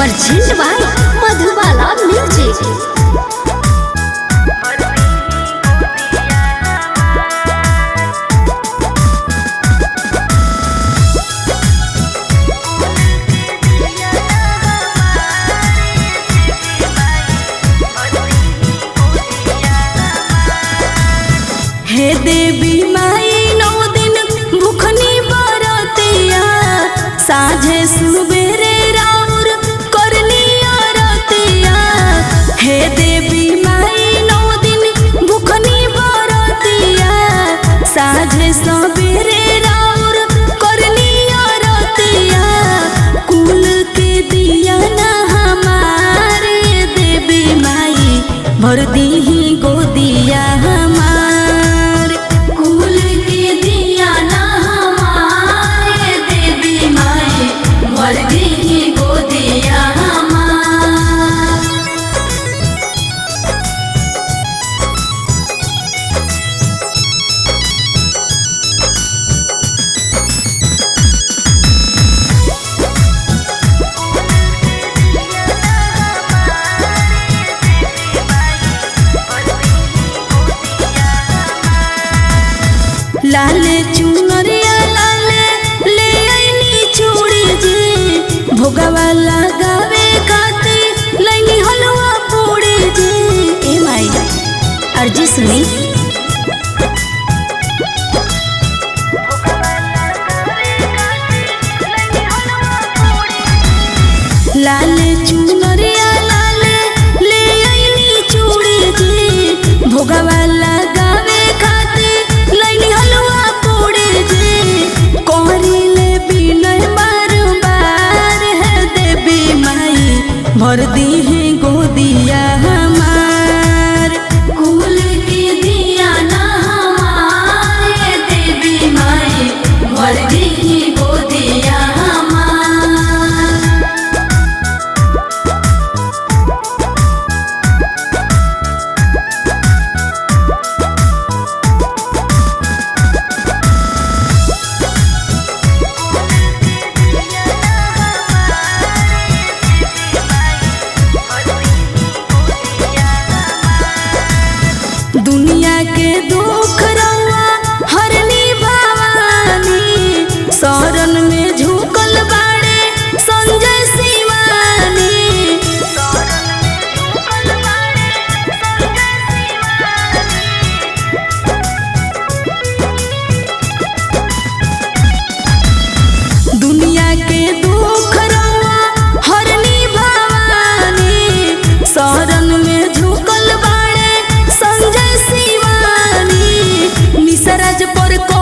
Present by Madhubala music. हे देवी माई 9 दिन भूखनी बरतिया, साझे सुबेरे राउर करनी आरतिया। हे देवी माई 9 दिन भूखनी बरतिया, साझे सुबेरे राउर करनी आरतिया। कुल के दिया ना हमारे देवी माई, भर दीही गोदिया हमार। लाले चुनरिया लाले ले आईनी चूड़ी जी, भोगवा लगावे खातिर लईनी हलवा पूड़ी जी। ए माई अर्जी सुनी। लाले चुनरिया लाले ले आईनी चूड़ी जी, भोगवा लगावे खातिर लईनी हलवा पूड़ी जी। कोहरीले बिनय बार बार, है देवी माई भर दीही गोदिया हमार। कुल के दिया ना हमारे देवी माई, भर दीही गोदिया हमार। दुनिया के दुख रउआ हरनी भवानी, शरण में झुकल बाड़े संजय शिवानी। दुनिया के दुख रउआ हरनी भवानी, शरण में झुकल बाड़े संजय शिवानी। निसरज पर को